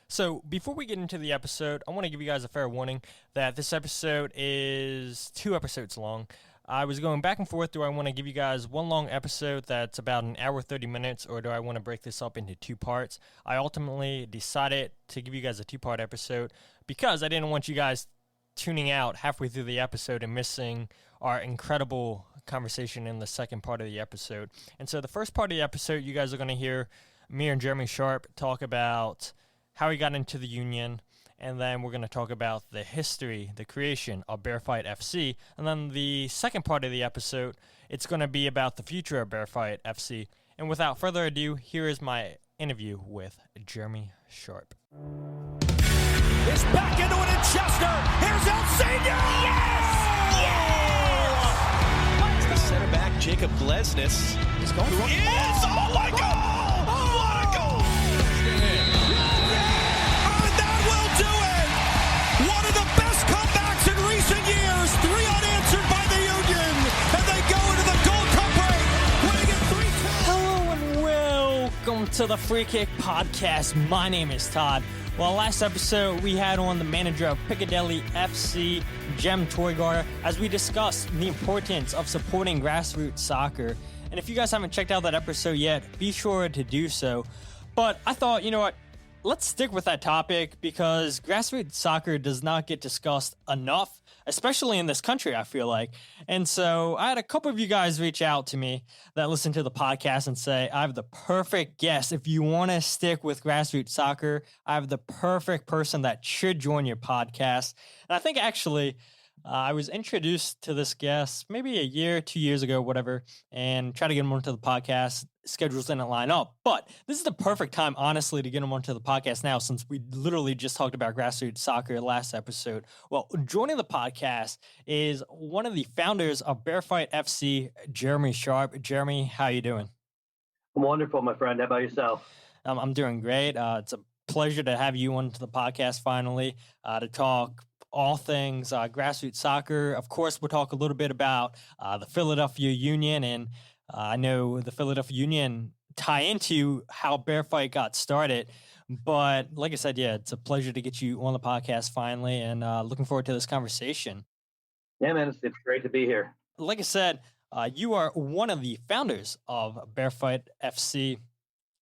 So before we get into the episode, I want to give you guys a fair warning that this episode is 2 episodes long. I was going back and forth. Do I want to give you guys one long episode that's about an hour, 30 minutes, or do I want to break this up into 2 parts? I ultimately decided to give you guys a 2-part episode because I didn't want you guys tuning out halfway through the episode and missing our incredible conversation in the second part of the episode. And so the first part of the episode, you guys are going to hear me and Jeremy Sharpe talk about how he got into the union, and then we're going to talk about the history, the creation of Bearfight FC. And then the second part of the episode, it's going to be about the future of Bearfight FC. And without further ado, here is my interview with Jeremy Sharpe. Is back into it in Chester. Here's El Senior. Yes! Yes! The center back, Jacob Glesnes. He's going through. Yes! Oh my God! What a goal! And that will do it. One of the best comebacks in recent years. 3 unanswered by the Union, and they go into the Gold Cup break, winning it 3-2. Hello and welcome to the Free Kick Podcast. My name is Todd. Well, last episode, we had on the manager of Piccadilly FC, Jem Toygar, as we discussed the importance of supporting grassroots soccer. And if you guys haven't checked out that episode yet, be sure to do so. But I thought, you know what, let's stick with that topic because grassroots soccer does not get discussed enough, especially in this country, I feel like. And so I had a couple of you guys reach out to me that listen to the podcast and say, I have the perfect guest. If you want to stick with grassroots soccer, I have the perfect person that should join your podcast. And I think actually I was introduced to this guest maybe a year, 2 years ago, whatever, and try to get him onto the podcast. Schedules didn't line up, but this is the perfect time, honestly, to get him onto the podcast now, since we literally just talked about grassroots soccer last episode. Well, joining the podcast is one of the founders of Bearfight FC, Jeremy Sharpe. Jeremy, how you doing? I'm wonderful, my friend. How about yourself? I'm doing great. It's a pleasure to have you onto the podcast finally to talk all things grassroots soccer. Of course, we'll talk a little bit about the Philadelphia Union, and I know the Philadelphia Union tie into how Bearfight got started. But like I said, yeah, it's a pleasure to get you on the podcast finally, and looking forward to this conversation. Yeah, man, it's great to be here. Like I said, you are one of the founders of Bearfight FC.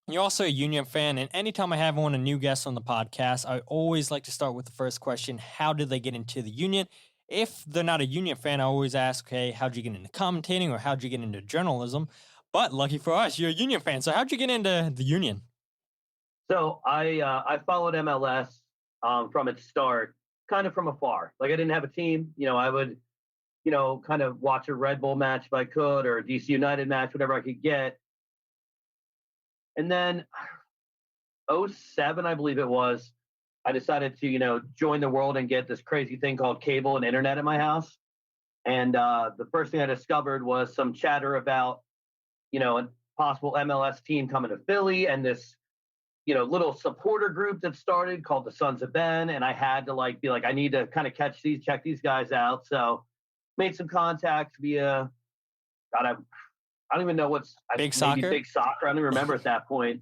You're also a Union fan, and anytime I have on a new guest on the podcast, I always like to start with the first question: how did they get into the Union? If they're not a Union fan, I always ask, okay, how'd you get into commentating or how'd you get into journalism? But lucky for us, you're a Union fan. So how'd you get into the Union? So I followed MLS from its start, kind of from afar. Like, I didn't have a team. I would, kind of watch a Red Bull match if I could, or a DC United match, whatever I could get. And then 2007, I believe it was, I decided to, join the world and get this crazy thing called cable and internet at my house. And the first thing I discovered was some chatter about, a possible MLS team coming to Philly, and this, little supporter group that started called the Sons of Ben. And I had to be like, I need to kind of check these guys out. So made some contacts via, God, I don't even know what's Big Soccer. Big Soccer. I don't even remember at that point.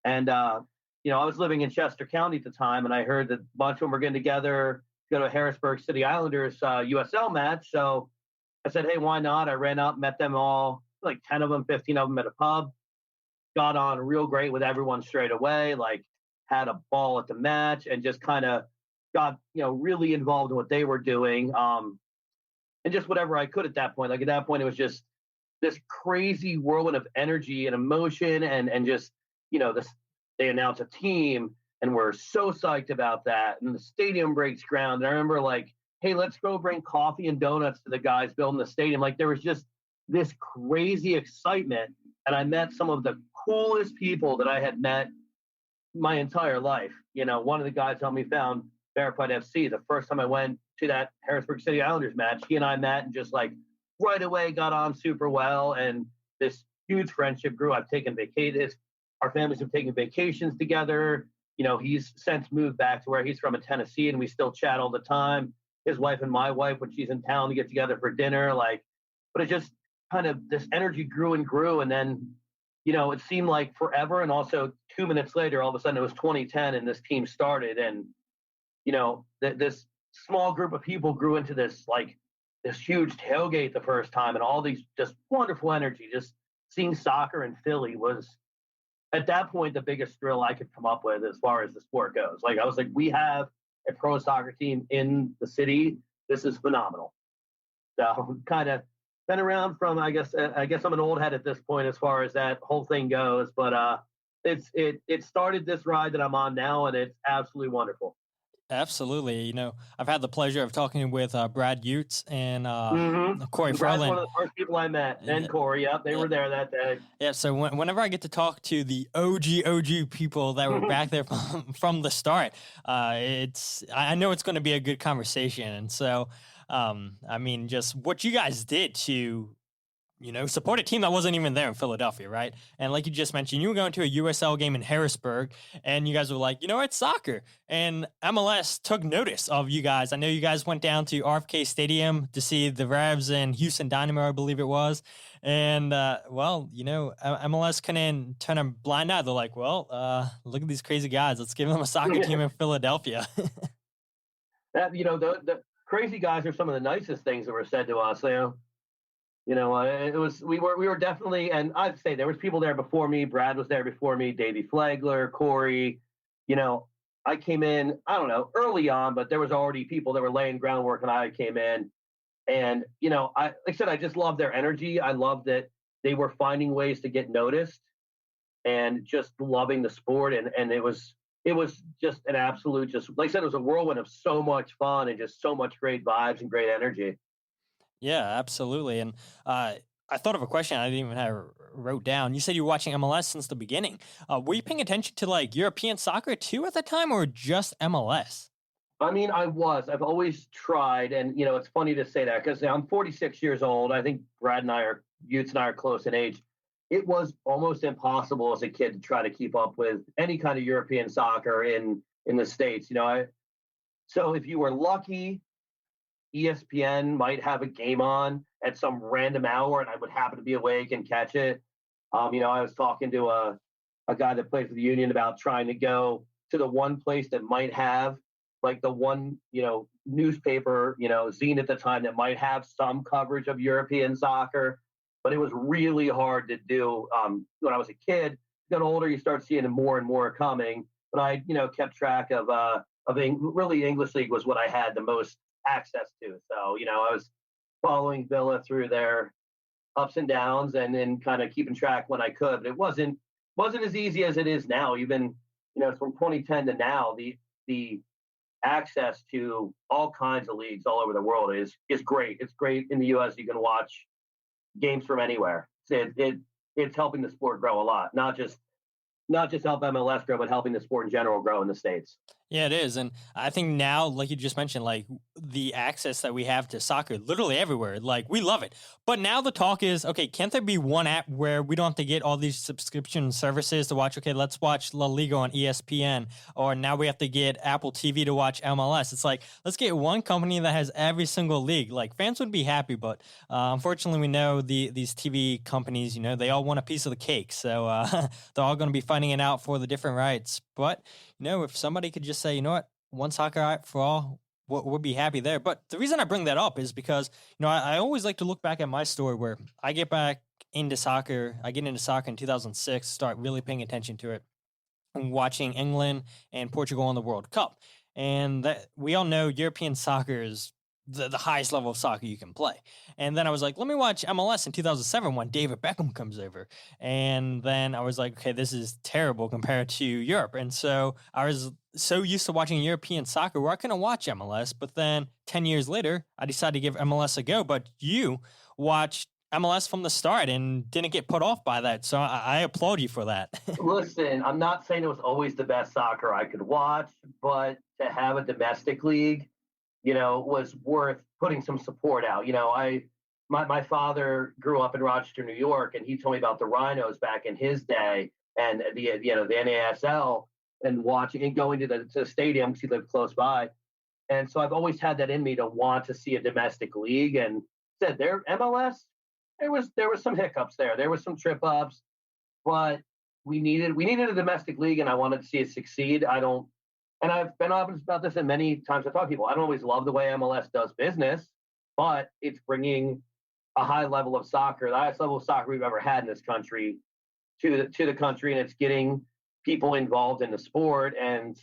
And, I was living in Chester County at the time, and I heard that a bunch of them were getting together to go to a Harrisburg City Islanders USL match. So I said, hey, why not? I ran up, met them all, like 10 of them, 15 of them at a pub, got on real great with everyone straight away, had a ball at the match, and just kind of got, really involved in what they were doing. And just whatever I could at that point. At that point, it was just this crazy whirlwind of energy and emotion, and just, they announce a team, and we're so psyched about that. And the stadium breaks ground. And I remember hey, let's go bring coffee and donuts to the guys building the stadium. There was just this crazy excitement. And I met some of the coolest people that I had met my entire life. One of the guys helped me found Bearfight FC. The first time I went to that Harrisburg City Islanders match, he and I met and just right away got on super well. And this huge friendship grew. I've taken vacations. Our families have taken vacations together. He's since moved back to where he's from in Tennessee, and we still chat all the time. His wife and my wife, when she's in town, to get together for dinner. But it just kind of, this energy grew and grew. And then, it seemed like forever. And also 2 minutes later, all of a sudden it was 2010 and this team started. And, this small group of people grew into this huge tailgate the first time, and all these just wonderful energy. Just seeing soccer in Philly was, at that point, the biggest thrill I could come up with as far as the sport goes. I was like, we have a pro soccer team in the city. This is phenomenal. So kind of been around from, I guess I'm an old head at this point as far as that whole thing goes. But it started this ride that I'm on now, and it's absolutely wonderful. Absolutely. I've had the pleasure of talking with Brad Utes and Corey Brad's Ferland. one of the first people I met, and Corey. Yep, they were there that day. Yeah, so whenever I get to talk to the OG people that were back there from the start, I know it's going to be a good conversation. And so, just what you guys did to support a team that wasn't even there in Philadelphia, right? And like you just mentioned, you were going to a USL game in Harrisburg, and you guys were like, it's soccer. And MLS took notice of you guys. I know you guys went down to RFK Stadium to see the Revs and Houston Dynamo, I believe it was. And, MLS couldn't turn a blind eye. They're like, well, look at these crazy guys. Let's give them a soccer team in Philadelphia. The crazy guys are some of the nicest things that were said to us, we were definitely, and I'd say there was people there before me. Brad was there before me, Davey Flagler, Corey. I came in, I don't know, early on, but there was already people that were laying groundwork when I came in. And, like I said, I just love their energy. I love that they were finding ways to get noticed and just loving the sport. And it was just an absolute, just like I said, it was a whirlwind of so much fun and just so much great vibes and great energy. Yeah, absolutely. And I thought of a question I didn't even have wrote down. You said you were watching MLS since the beginning. Were you paying attention to European soccer too at the time, or just MLS? I mean, I was. I've always tried, and it's funny to say that because I'm 46 years old. I think Utes and I are close in age. It was almost impossible as a kid to try to keep up with any kind of European soccer in the States. So if you were lucky, ESPN might have a game on at some random hour, and I would happen to be awake and catch it. I was talking to a guy that plays for the Union about trying to go to the one place that might have the one, newspaper, zine at the time that might have some coverage of European soccer, but it was really hard to do. When I was a kid, got older, you start seeing more and more coming. But I, kept track of really English League was what I had the most access to. So, I was following Villa through their ups and downs and then kind of keeping track when I could. But it wasn't as easy as it is now. Even, from 2010 to now, the access to all kinds of leagues all over the world is great. It's great in the US. You can watch games from anywhere. It's helping the sport grow a lot, not just help MLS grow, but helping the sport in general grow in the States. Yeah, it is. And I think now, like you just mentioned, the access that we have to soccer literally everywhere, we love it. But now the talk is, okay, can't there be one app where we don't have to get all these subscription services to watch, okay, let's watch La Liga on ESPN, or now we have to get Apple TV to watch MLS. It's let's get one company that has every single league. Fans would be happy, but unfortunately we know these TV companies, they all want a piece of the cake. So they're all going to be fighting it out for the different rights. But, if somebody could just say, one soccer app for all, we'll be happy there. But the reason I bring that up is because, I always like to look back at my story where I get back into soccer. I get into soccer in 2006, start really paying attention to it, and watching England and Portugal in the World Cup. And that we all know European soccer is the highest level of soccer you can play. And then I was like, let me watch MLS in 2007 when David Beckham comes over. And then I was like, okay, this is terrible compared to Europe. And so I was so used to watching European soccer where I couldn't watch MLS. But then 10 years later, I decided to give MLS a go. But you watched MLS from the start and didn't get put off by that. So I applaud you for that. Listen, I'm not saying it was always the best soccer I could watch, but to have a domestic league, was worth putting some support out. My father grew up in Rochester, New York, and he told me about the Rhinos back in his day and the NASL and watching and going to the stadium because he lived close by. And so I've always had that in me to want to see a domestic league. And said MLS, there was some hiccups there. There was some trip ups, but we needed a domestic league, and I wanted to see it succeed. And I've been honest about this, and many times I talk to people. I don't always love the way MLS does business, but it's bringing a high level of soccer, the highest level of soccer we've ever had in this country, to the country, and it's getting people involved in the sport, and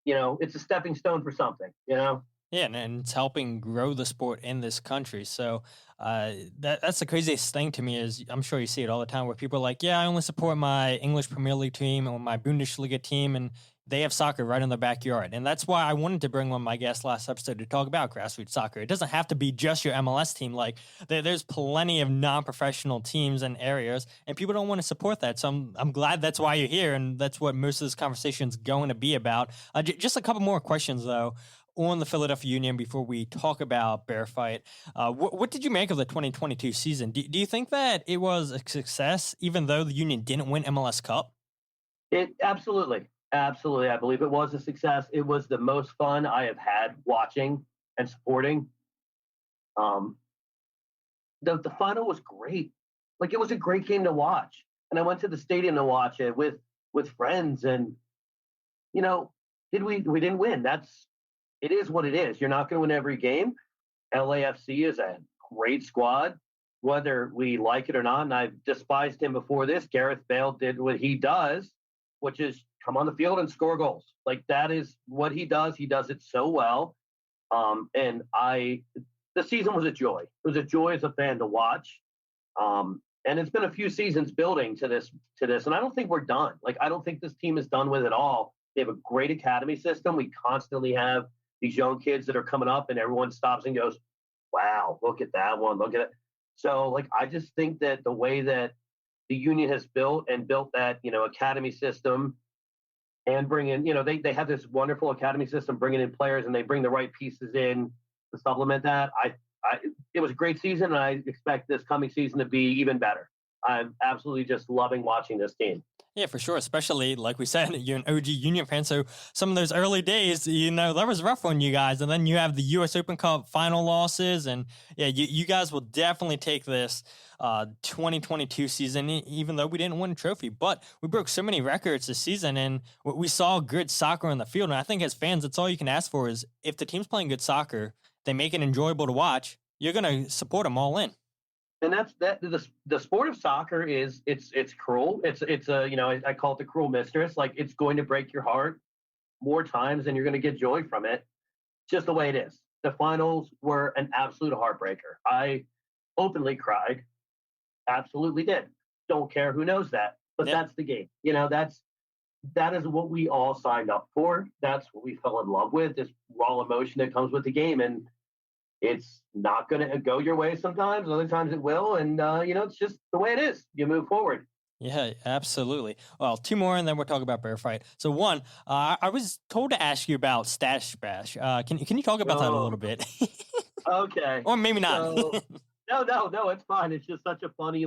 it's a stepping stone for something. Yeah, and it's helping grow the sport in this country. So that's the craziest thing to me is I'm sure you see it all the time where people are like, yeah, I only support my English Premier League team or my Bundesliga team, and they have soccer right in their backyard. And that's why I wanted to bring one of my guests last episode to talk about grassroots soccer. It doesn't have to be just your MLS team. Like there's plenty of non-professional teams and areas, and people don't want to support that. So I'm glad that's why you're here, and that's what most of this conversation is going to be about. Just a couple more questions, though, on the Philadelphia Union before we talk about Bearfight. What did you make of the 2022 season? Do you think that it was a success, even though the Union didn't win MLS Cup? Absolutely. I believe it was a success. It was the most fun I have had watching and supporting. The final was great. Like, it was a great game to watch. And I went to the stadium to watch it with friends, and, we didn't win. It is what it is. You're not going to win every game. LAFC is a great squad, whether we like it or not. And I've despised him before this. Gareth Bale did what he does, which is come on the field and score goals. Like, that is what he does. He does it so well. The season was a joy. It was a joy as a fan to watch. And it's been a few seasons building to this. And I don't think we're done. Like, I don't think this team is done with it all. They have a great academy system. We constantly have these young kids that are coming up, and everyone stops and goes, wow, look at that one. Look at it. So, like, I just think that the way that the Union has built that, academy system, and bring in, they have this wonderful academy system, bringing in players, and they bring the right pieces in to supplement that. It was a great season, and I expect this coming season to be even better. I'm absolutely just loving watching this team. Yeah, for sure. Especially, like we said, you're an OG Union fan. So some of those early days, that was rough on you guys. And then you have the U.S. Open Cup final losses. And yeah, you guys will definitely take this 2022 season, even though we didn't win a trophy. But we broke so many records this season, and we saw good soccer on the field. And I think as fans, that's all you can ask for is if the team's playing good soccer, they make it enjoyable to watch, you're going to support them all in. And that's the sport of soccer is it's cruel. It's I call it the cruel mistress. Like, it's going to break your heart more times than you're going to get joy from it. Just the way it is. The finals were an absolute heartbreaker. I openly cried. Absolutely did. Don't care who knows that. But That's the game. That is what we all signed up for. That's what we fell in love with, this raw emotion that comes with the game. And it's not going to go your way sometimes. Other times it will. And, it's just the way it is. You move forward. Yeah, absolutely. Well, two more, and then we'll talk about Bearfight. So one, I was told to ask you about Stachebash. Can you talk about that a little bit? Okay. Or maybe not. No, it's fine. It's just such a funny,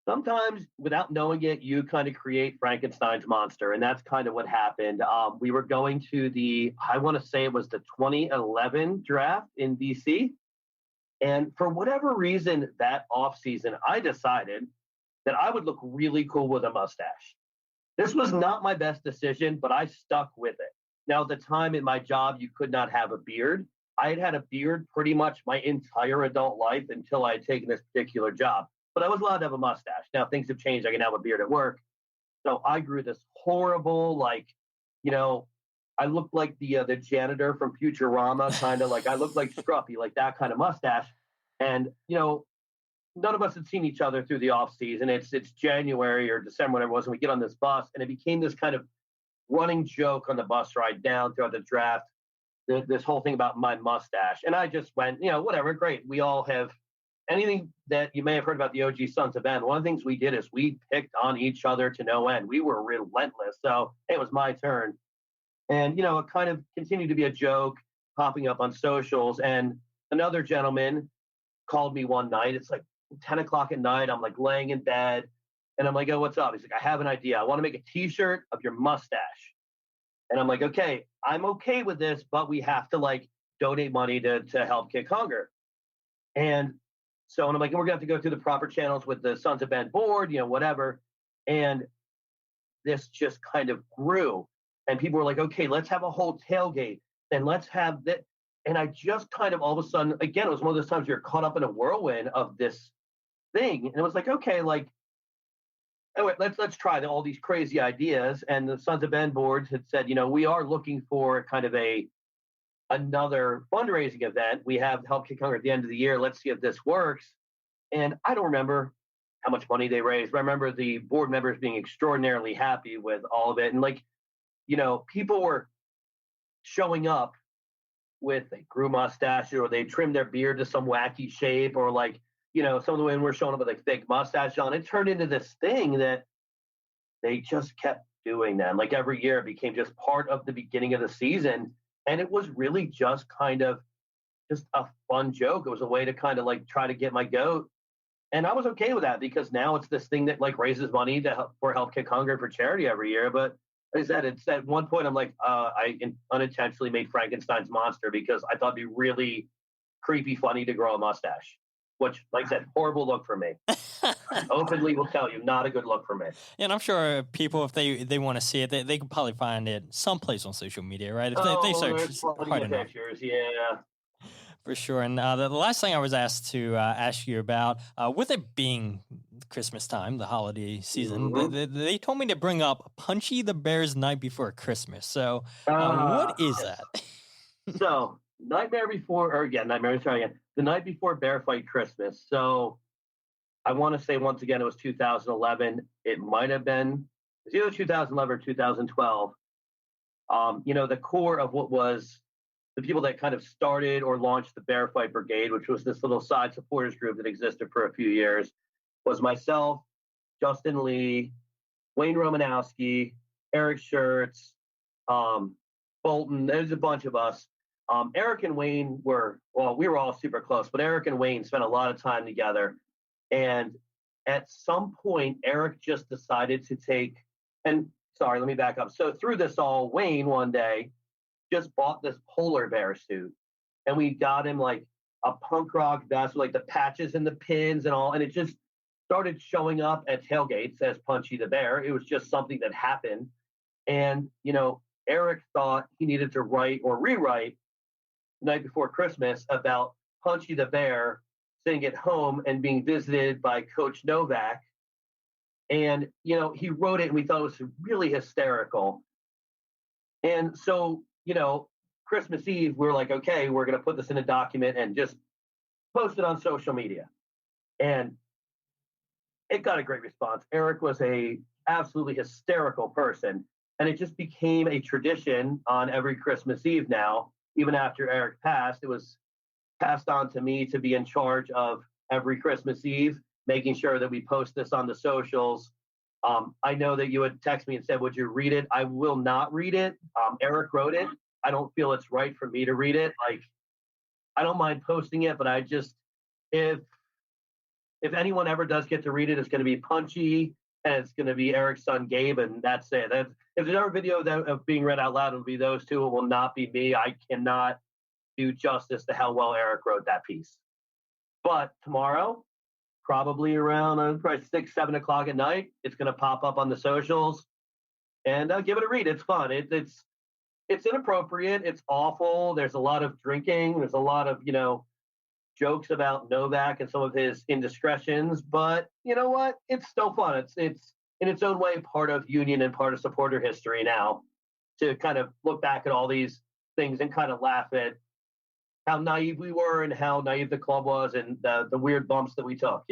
sometimes without knowing it, you kind of create Frankenstein's monster. And that's kind of what happened. We were going to I want to say it was the 2011 draft in DC. And for whatever reason, that offseason, I decided that I would look really cool with a mustache. This was not my best decision, but I stuck with it. Now, at the time in my job, you could not have a beard. I had had a beard pretty much my entire adult life until I had taken this particular job. But I was allowed to have a mustache. Now, things have changed. I can have a beard at work. So I grew this horrible, I looked like the janitor from Futurama, kind of I looked like Scruffy, like that kind of mustache. And, none of us had seen each other through the off season. It's January or December, whatever it was, and we get on this bus, and it became this kind of running joke on the bus ride down throughout the draft, this whole thing about my mustache. And I just went, whatever, great. We all have anything that you may have heard about the OG Sons of Ben. One of the things we did is we picked on each other to no end. We were relentless. So it was my turn. And, it kind of continued to be a joke popping up on socials. And another gentleman called me one night. It's 10 o'clock at night. I'm laying in bed, and I'm like, oh, what's up? He's like, I have an idea. I want to make a t-shirt of your mustache. And I'm like, okay, I'm okay with this, but we have to donate money to help kick hunger. And So, and I'm like, we're going to have to go through the proper channels with the Sons of Ben board, whatever. And this just kind of grew. And people were like, okay, let's have a whole tailgate. And let's have that. And I just kind of all of a sudden, again, it was one of those times you're caught up in a whirlwind of this thing. And it was like, okay, like, anyway, let's try all these crazy ideas. And the Sons of Ben boards had said, we are looking for kind of another fundraising event. We have Help Kick Hunger at the end of the year. Let's see if this works. And I don't remember how much money they raised, but I remember the board members being extraordinarily happy with all of it. And people were showing up with they grew mustaches or they trimmed their beard to some wacky shape, or some of the women were showing up with a fake mustache on. It turned into this thing that they just kept doing that. Like every year it became just part of the beginning of the season. And it was really just kind of just a fun joke. It was a way to kind of try to get my goat. And I was okay with that because now it's this thing that raises money for Help Kick Hunger for charity every year. But like I said, it's at one point I'm like, I unintentionally made Frankenstein's monster because I thought it'd be really creepy funny to grow a mustache, which, like I said, horrible look for me. Openly will tell you, not a good look for me. And I'm sure people, if they want to see it, they can probably find it someplace on social media, right? If they search hard enough. Pictures, yeah. For sure. And the last thing I was asked to ask you about, with it being Christmas time, the holiday season, they told me to bring up Punchy the Bear's Night Before Christmas. So what is that? So the night before Bearfight Christmas. So I want to say once again, it was 2011. It might have been, it's either 2011 or 2012. The core of what was the people that kind of started or launched the Bearfight Brigade, which was this little side supporters group that existed for a few years, was myself, Justin Lee, Wayne Romanowski, Eric Shertz, Bolton. There's a bunch of us. Eric and Wayne we were all super close, but Eric and Wayne spent a lot of time together. And at some point, Eric just decided to let me back up. So through this all, Wayne one day just bought this polar bear suit, and we got him a punk rock vest with the patches and the pins and all, and it just started showing up at tailgates as Punchy the Bear. It was just something that happened. And, Eric thought he needed to write or rewrite The Night Before Christmas about Punchy the Bear sitting at home and being visited by Coach Novak. And, he wrote it and we thought it was really hysterical. And so, Christmas Eve, we're like, okay, we're going to put this in a document and just post it on social media. And it got a great response. Eric was a absolutely hysterical person. And it just became a tradition on every Christmas Eve now. Even after Eric passed, it was passed on to me to be in charge of every Christmas Eve, making sure that we post this on the socials. I know that you had texted me and said, would you read it? I will not read it. Eric wrote it. I don't feel it's right for me to read it. I don't mind posting it, but I just, if anyone ever does get to read it, it's going to be Punchy and it's going to be Eric's son, Gabe, and that's it. If there's ever a video of being read out loud, it'll be those two. It will not be me. I cannot do justice to how well Eric wrote that piece. But tomorrow, probably around 6, 7 o'clock at night, it's going to pop up on the socials, and give it a read. It's fun. It's inappropriate. It's awful. There's a lot of drinking. There's a lot of, jokes about Novak and some of his indiscretions. But you know what? It's still fun. It's in its own way part of Union and part of supporter history now, to kind of look back at all these things and kind of laugh at how naive we were and how naive the club was and the weird bumps that we took,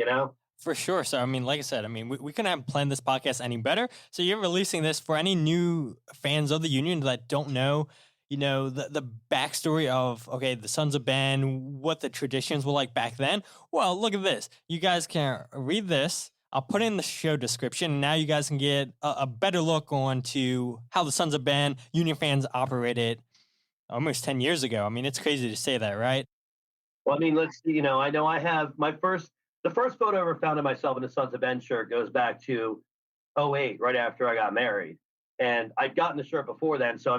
For sure. So, like I said, we couldn't have planned this podcast any better. So you're releasing this for any new fans of the Union that don't know, the backstory of, okay, the Sons of Ben, what the traditions were like back then. Well, look at this. You guys can read this. I'll put it in the show description. And now you guys can get a better look on to how the Sons of Ben Union fans operated almost 10 years ago. It's crazy to say that, right? Well, let's see. I know I have the first photo I ever found of myself in a Sons of Ben shirt goes back to 2008, right after I got married. And I'd gotten the shirt before then. So,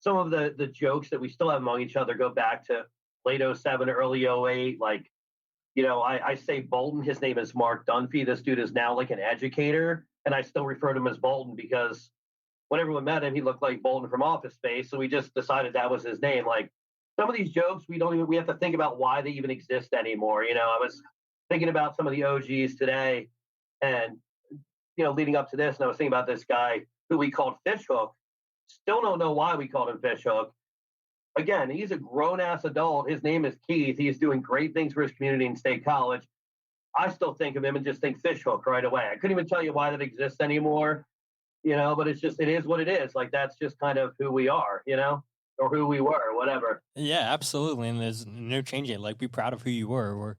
some of the jokes that we still have among each other go back to late 2007, early 2008. I say Bolton. His name is Mark Dunphy. This dude is now like an educator, and I still refer to him as Bolton because when everyone met him, he looked like Bolton from Office Space. So we just decided that was his name. Like some of these jokes, we have to think about why they even exist anymore. I was thinking about some of the OGs today, and leading up to this, and I was thinking about this guy who we called Fishhook. Still don't know why we called him Fishhook. Again, he's a grown-ass adult. His name is Keith. He's doing great things for his community in State College. I still think of him and just think Fishhook right away. I couldn't even tell you why that exists anymore, but it is what it is. Like, that's just kind of who we are, or who we were, whatever. Yeah, absolutely. And there's no changing it. Like, be proud of who you were.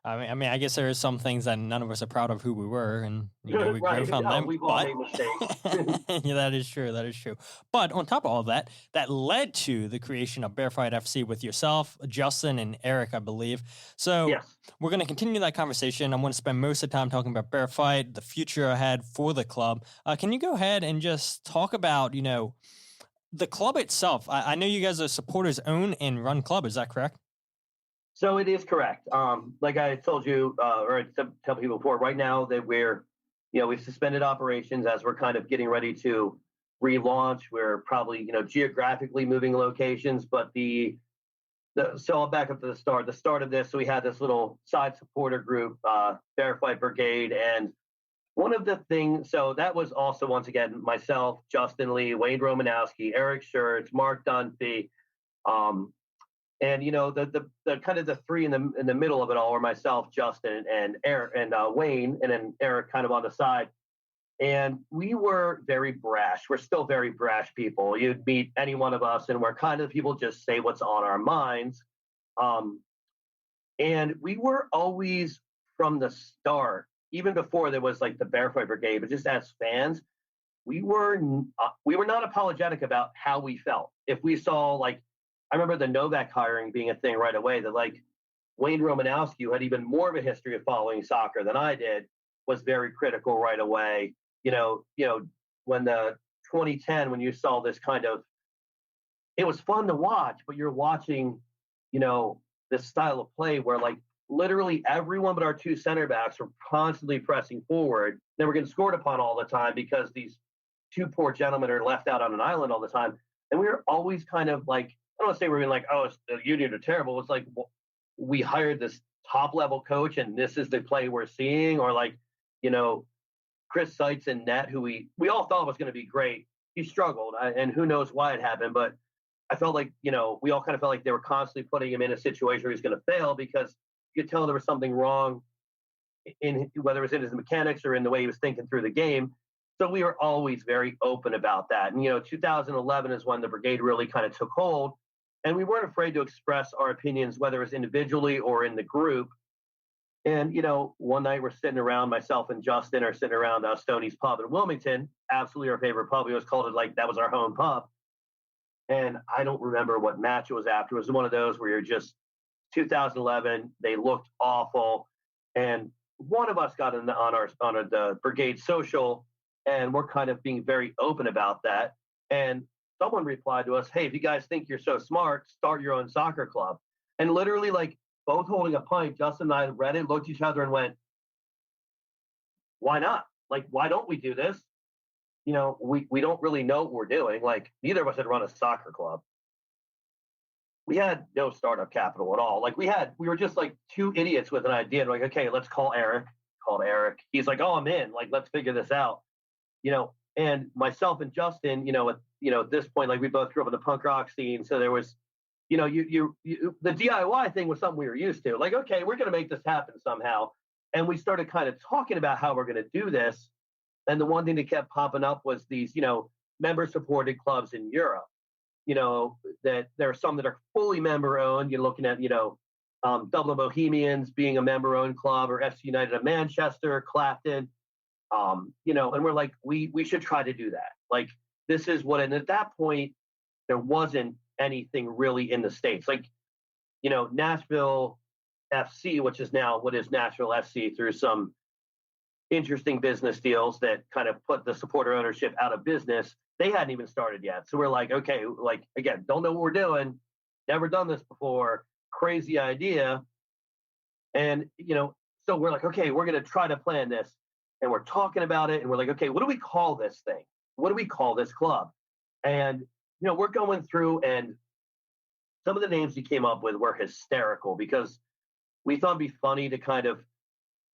I guess there are some things that none of us are proud of who we were, and we right. grow from them. We've all made mistakes. Yeah, that is true. That is true. But on top of all that led to the creation of Bearfight FC with yourself, Justin, and Eric, I believe. So yes. We're going to continue that conversation. I'm going to spend most of the time talking about Bearfight, the future ahead for the club. Can you go ahead and just talk about, the club itself? I know you guys are supporters own and run club. Is that correct? So it is correct. Like I told you, or tell people before, right now that we've suspended operations as we're kind of getting ready to relaunch. We're probably, geographically moving locations, but so I'll back up to the start. The start of this, so we had this little side supporter group, Bearfight Brigade, and one of the things, so that was also, once again, myself, Justin Lee, Wayne Romanowski, Eric Shertz, Mark Dunphy, and the kind of the three in the middle of it all were myself, Justin, and Eric, and Wayne, and then Eric kind of on the side. And we were very brash. We're still very brash people. You'd meet any one of us, and we're kind of people just say what's on our minds. And we were always from the start, even before there was like the Bearfight Brigade, but just as fans, we were not apologetic about how we felt. If we saw, like, I remember the Novak hiring being a thing right away, that like Wayne Romanowski, who had even more of a history of following soccer than I did, was very critical right away. When the 2010, when you saw this kind of, it was fun to watch, but you're watching, this style of play where like literally everyone but our two center backs were constantly pressing forward. They were getting scored upon all the time because these two poor gentlemen are left out on an island all the time. And we were always kind of like, I don't want to say we're being like, oh, the Union are terrible. It's like, we hired this top level coach and this is the play we're seeing. Or like, Chris Seitz in net, who we all thought was going to be great. He struggled, and who knows why it happened. But I felt like, we all kind of felt like they were constantly putting him in a situation where he's going to fail because you could tell there was something wrong in whether it was in his mechanics or in the way he was thinking through the game. So we were always very open about that. And, 2011 is when the brigade really kind of took hold. And we weren't afraid to express our opinions, whether it was individually or in the group. And, one night we're sitting around, myself and Justin are sitting around Stoney's Pub in Wilmington, absolutely our favorite pub. We always called it like that was our home pub. And I don't remember what match it was after. It was one of those where you're just 2011, they looked awful. And one of us got on the brigade social, and we're kind of being very open about that. And someone replied to us, hey, if you guys think you're so smart, start your own soccer club. And literally, like, both holding a pint, Justin and I read it, looked at each other and went, why not? Like, why don't we do this? We don't really know what we're doing. Like, neither of us had run a soccer club. We had no startup capital at all. Like, we were just like two idiots with an idea. And like, okay, let's call Eric. Called Eric. He's like, oh, I'm in. Like, let's figure this out. And myself and Justin, at this point, like, we both grew up in the punk rock scene. So there was, the DIY thing was something we were used to. Like, okay, we're going to make this happen somehow. And we started kind of talking about how we're going to do this. And the one thing that kept popping up was these, member-supported clubs in Europe. That there are some that are fully member-owned. You're looking at, Dublin Bohemians being a member-owned club, or FC United of Manchester, Clapton. And we're like, we should try to do that. Like, this is what, and at that point, there wasn't anything really in the States. Like, Nashville FC, which is now what is Nashville FC, through some interesting business deals that kind of put the supporter ownership out of business. They hadn't even started yet. So we're like, okay, like, again, don't know what we're doing. Never done this before. Crazy idea. And, so we're like, okay, we're going to try to plan this. And we're talking about it. And we're like, okay, what do we call this thing? What do we call this club? And, we're going through, and some of the names he came up with were hysterical because we thought it'd be funny to kind of,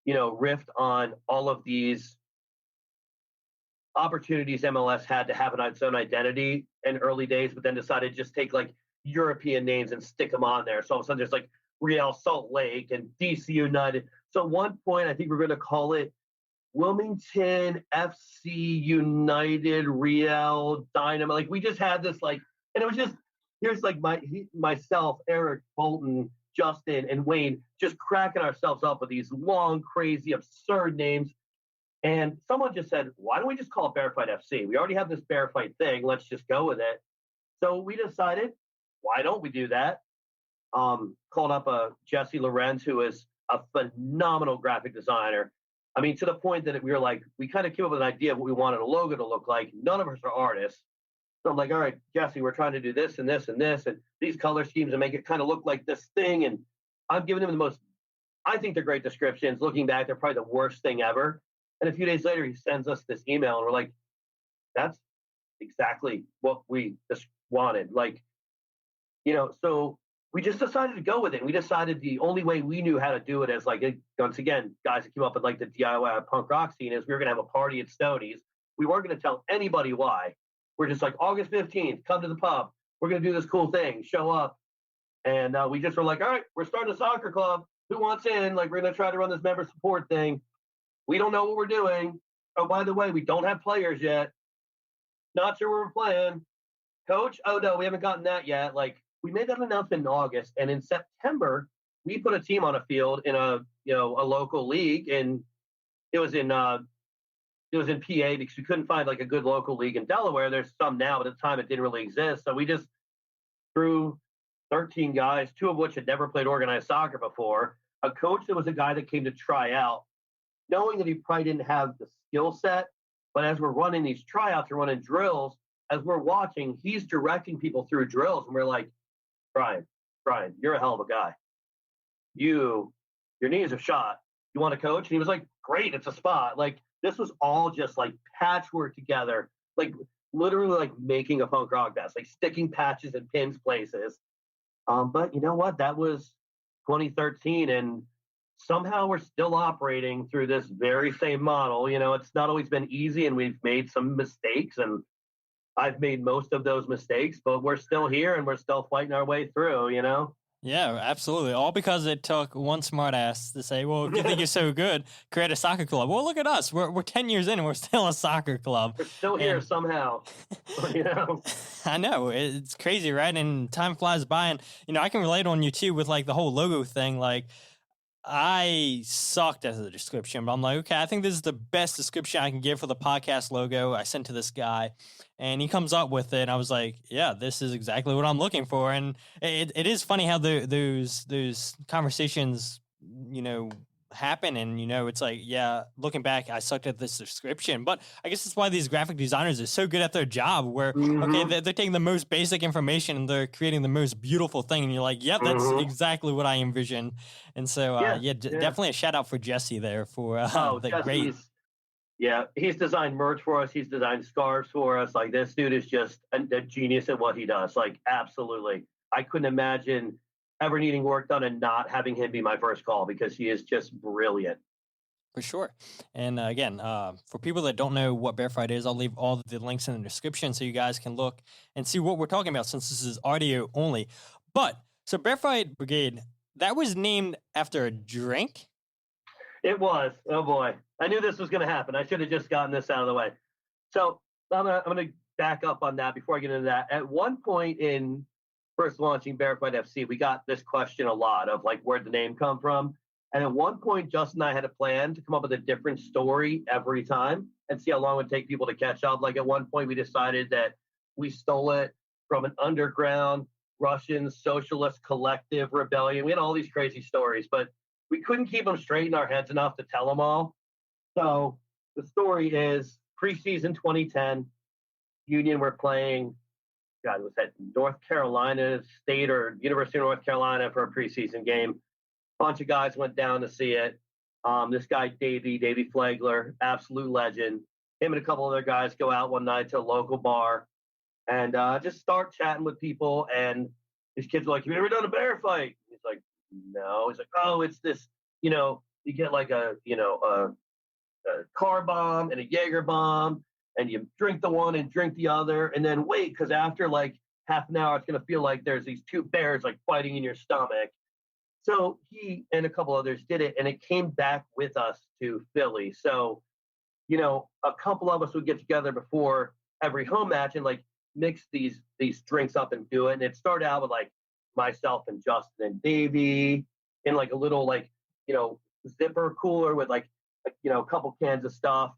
riff on all of these opportunities MLS had to have its own identity in early days, but then decided to just take like European names and stick them on there. So all of a sudden there's like Real Salt Lake and DC United. So at one point, I think we're going to call it Wilmington FC United Real Dynamo. Like we just had this like, and it was just, here's like myself, Eric, Bolton, Justin, and Wayne just cracking ourselves up with these long, crazy, absurd names. And someone just said, why don't we just call it Bearfight FC? We already have this Bearfight thing. Let's just go with it. So we decided, why don't we do that? Called up Jesse Lorenz, who is a phenomenal graphic designer. I mean, to the point that we were like, we kind of came up with an idea of what we wanted a logo to look like. None of us are artists. So I'm like, all right, Jesse, we're trying to do this and this and this and these color schemes and make it kind of look like this thing. And I'm giving them I think they're great descriptions. Looking back, they're probably the worst thing ever. And a few days later, he sends us this email, and we're like, that's exactly what we just wanted. Like, so we just decided to go with it. And we decided the only way we knew how to do it as, like, once again, guys that came up with, like, the DIY punk rock scene is we were going to have a party at Stoney's. We weren't going to tell anybody why. We're just like, August 15th, come to the pub. We're going to do this cool thing. Show up. And we just were like, all right, we're starting a soccer club. Who wants in? Like, we're going to try to run this member support thing. We don't know what we're doing. Oh, by the way, we don't have players yet. Not sure where we're playing. Coach? Oh, no, we haven't gotten that yet. Like, we made that announcement in August, and in September, we put a team on a field in a local league, and it was in PA because we couldn't find like a good local league in Delaware. There's some now, but at the time it didn't really exist. So we just threw 13 guys, 2 of which had never played organized soccer before. A coach that was a guy that came to try out, knowing that he probably didn't have the skill set, but as we're running these tryouts and running drills, as we're watching, he's directing people through drills, and we're like, Brian, you're a hell of a guy. Your knees are shot. You want to coach? And he was like, great, it's a spot. Like, this was all just like patchwork together, like literally like making a punk rock band, like sticking patches and pins places. But you know what? That was 2013, and somehow we're still operating through this very same model. It's not always been easy, and we've made some mistakes, and I've made most of those mistakes, but we're still here and we're still fighting our way through, Yeah, absolutely. All because it took one smartass to say, well, if you think you're so good, create a soccer club. Well, look at us. We're 10 years in and we're still a soccer club. We're still here somehow, I know. It's crazy, right? And time flies by. And, I can relate on you, too, with, like, the whole logo thing. Like, I sucked at the description, but I'm like, okay, I think this is the best description I can give for the podcast logo. I sent to this guy, and he comes up with it. And I was like, yeah, this is exactly what I'm looking for. And it is funny how those conversations, happen. And, it's like, yeah, looking back, I sucked at this description. But I guess that's why these graphic designers are so good at their job where, okay, they're taking the most basic information and they're creating the most beautiful thing. And you're like, yeah, that's exactly what I envisioned. And so, definitely a shout out for Jesse there for the great. Yeah, he's designed merch for us. He's designed scarves for us. Like, this dude is just a genius at what he does. Like, absolutely. I couldn't imagine ever needing work done and not having him be my first call because he is just brilliant. For sure. And again, for people that don't know what Bearfight is, I'll leave all the links in the description so you guys can look and see what we're talking about since this is audio only. But, so Bearfight Brigade, that was named after a drink? It was. Oh, boy. I knew this was going to happen. I should have just gotten this out of the way. So I'm going to back up on that before I get into that. At one point in first launching Bearfight FC, we got this question a lot of, like, where'd the name come from? And at one point, Justin and I had a plan to come up with a different story every time and see how long it would take people to catch up. Like, at one point, we decided that we stole it from an underground Russian socialist collective rebellion. We had all these crazy stories, but we couldn't keep them straight in our heads enough to tell them all. So the story is preseason 2010, Union were playing, was that North Carolina State or University of North Carolina for a preseason game. bunch of guys went down to see it. This guy, Davey Flagler, absolute legend. Him and a couple other guys go out one night to a local bar and just start chatting with people. And these kids are like, "Have you ever done a bear fight?" He's like, "No." He's like, "Oh, it's this, you get like a car bomb and a Jaeger bomb, and you drink the one and drink the other, and then wait, because after like half an hour, it's going to feel like there's these two bears like fighting in your stomach." So he and a couple others did it, and it came back with us to Philly. So, a couple of us would get together before every home match and like mix these drinks up and do it. And it started out with like myself and Justin and Davey in like a little like, zipper cooler with like a couple cans of stuff.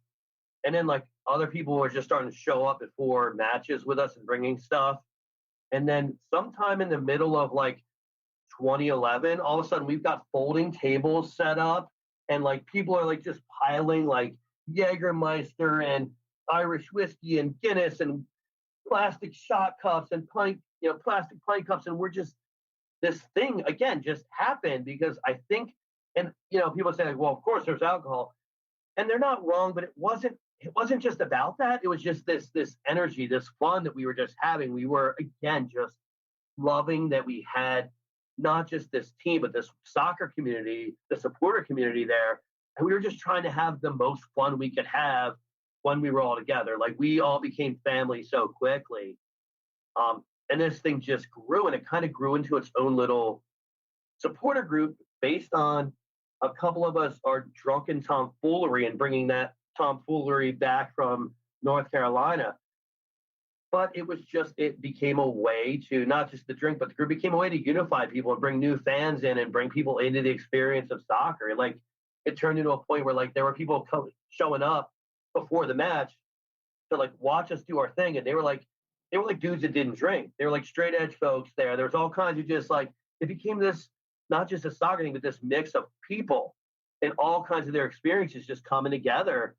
And then like other people were just starting to show up before matches with us and bringing stuff. And then sometime in the middle of like 2011, all of a sudden we've got folding tables set up and like people are like just piling like Jägermeister and Irish whiskey and Guinness and plastic shot cups and plastic pint cups. And we're just, this thing again just happened because I think, and people say like, well, of course there's alcohol, and they're not wrong, but it wasn't just about that. It was just this energy, this fun that we were just having. We were again just loving that we had not just this team, but this soccer community, the supporter community there. And we were just trying to have the most fun we could have when we were all together. Like we all became family so quickly. And this thing just grew, and it kind of grew into its own little supporter group based on a couple of us are drunken tomfoolery and bringing that tomfoolery back from North Carolina. But it became a way to, not just the drink, but the group became a way to unify people and bring new fans in and bring people into the experience of soccer. Like it turned into a point where like there were people showing up before the match to like watch us do our thing. And they were like dudes that didn't drink. They were like straight edge folks there. There was all kinds of just like, it became this, not just a soccer thing, but this mix of people and all kinds of their experiences just coming together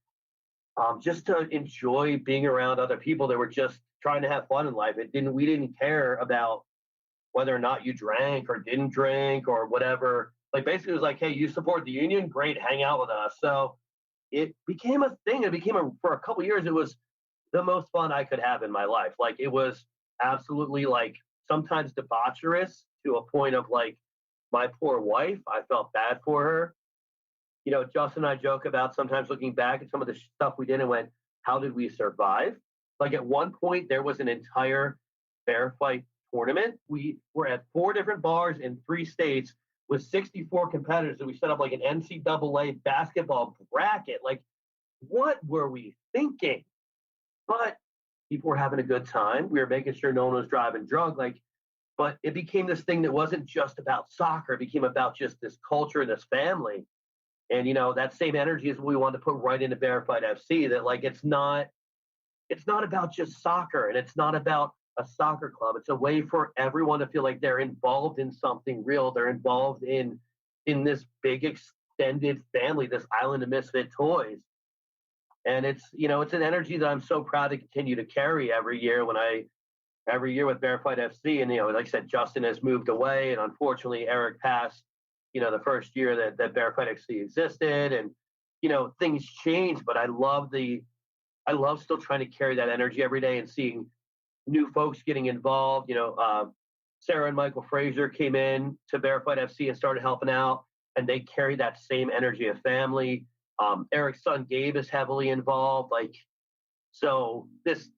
just to enjoy being around other people that were just trying to have fun in life. We didn't care about whether or not you drank or didn't drink or whatever. Like basically it was like, hey, you support the union, great, hang out with us. So it became a thing. For a couple of years, it was the most fun I could have in my life. Like it was absolutely like sometimes debaucherous to a point of like my poor wife. I felt bad for her. Justin and I joke about sometimes looking back at some of the stuff we did and went, how did we survive? Like at one point, there was an entire Bearfight tournament. We were at 4 different bars in 3 states with 64 competitors, and we set up like an NCAA basketball bracket. Like, what were we thinking? But people were having a good time. We were making sure no one was driving drunk. But it became this thing that wasn't just about soccer. It became about just this culture and this family. And, that same energy is what we wanted to put right into Bearfight FC, that like it's not about just soccer, and it's not about a soccer club. It's a way for everyone to feel like they're involved in something real. They're involved in this big extended family, this island of misfit toys. And it's an energy that I'm so proud to continue to carry every year with Bearfight FC. And, like I said, Justin has moved away, and unfortunately Eric passed, the first year that Bearfight FC existed, and, things changed, but I love still trying to carry that energy every day and seeing new folks getting involved. Sarah and Michael Fraser came in to Bearfight FC and started helping out, and they carry that same energy of family. Eric's son Gabe is heavily involved. So this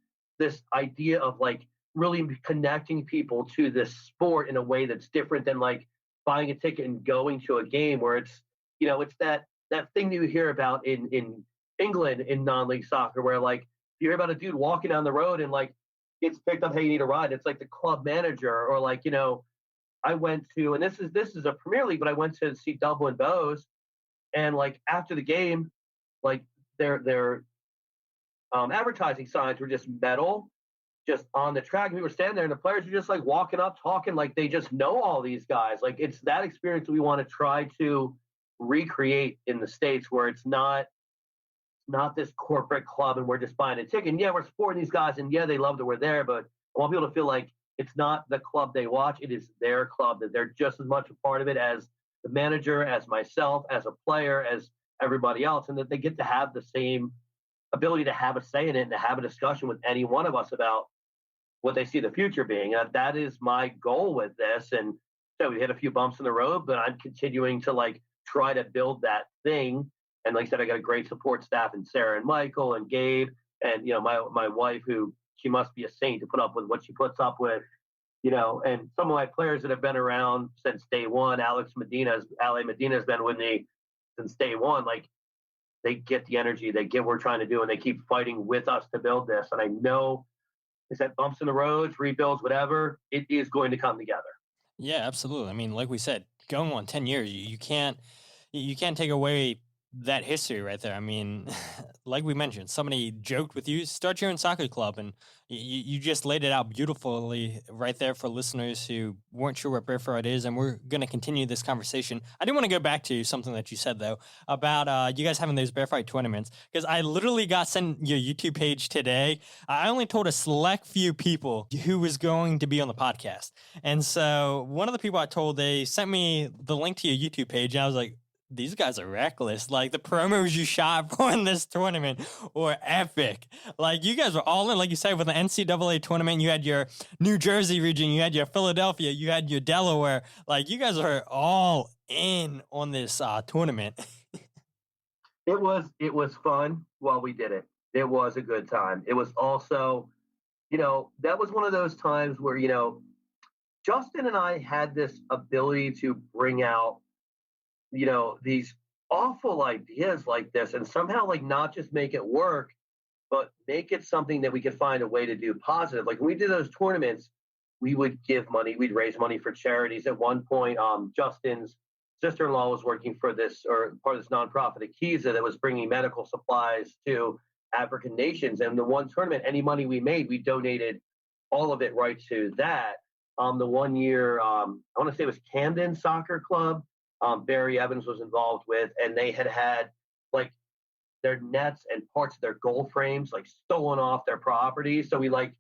idea of like really connecting people to this sport in a way that's different than like buying a ticket and going to a game, where it's that thing that you hear about in England in non-league soccer, where like you hear about a dude walking down the road and like gets picked up, hey, you need a ride. It's like the club manager, or like, I went to, and this is a Premier League, but I went to see Dublin Bows, and like after the game, like their advertising signs were just metal, just on the track. We were standing there, and the players were just like walking up, talking like they just know all these guys. Like it's that experience that we want to try to recreate in the States, where it's not this corporate club and we're just buying a ticket. And yeah, we're supporting these guys, and yeah, they love that we're there, but I want people to feel like it's not the club they watch, it is their club, that they're just as much a part of it as the the manager, as myself, as a player, as everybody else, and that they get to have the same ability to have a say in it and to have a discussion with any one of us about what they see the future being. That is my goal with this. And so we hit a few bumps in the road, but I'm continuing to like try to build that thing. And like I said, I got a great support staff in Sarah and Michael and Gabe, and my wife, who she must be a saint to put up with what she puts up with. And some of my players that have been around since day one, Ale Medina's been with me since day one. Like, they get the energy, they get what we're trying to do, and they keep fighting with us to build this. And I know it's that bumps in the roads, rebuilds, whatever, it is going to come together. Yeah, absolutely. I mean, like we said, going on 10 years, you can't take away that history right there. I mean, like we mentioned, somebody joked with you, start your own soccer club, and you just laid it out beautifully right there for listeners who weren't sure what Bearfight is, and we're going to continue this conversation. I do want to go back to something that you said, though, about you guys having those Bearfight tournaments, because I literally got sent your YouTube page today. I only told a select few people who was going to be on the podcast, and so one of the people I told, they sent me the link to your YouTube page, and I was like, these guys are reckless. Like, the promos you shot for in this tournament were epic. Like, you guys were all in, like you said, with the NCAA tournament. You had your New Jersey region, you had your Philadelphia, you had your Delaware. Like, you guys are all in on this tournament. It was fun while we did it. It was a good time. It was also, that was one of those times where, Justin and I had this ability to bring out these awful ideas like this, and somehow like not just make it work, but make it something that we could find a way to do positive. Like, when we did those tournaments, we would give money, we'd raise money for charities. At one point, Justin's sister-in-law was working for this, or part of this nonprofit, Akiza, that was bringing medical supplies to African nations. And the one tournament, any money we made, we donated all of it right to that. The one year, I want to say it was Camden Soccer Club, Barry Evans was involved with, and they had like their nets and parts of their goal frames like stolen off their property. So we like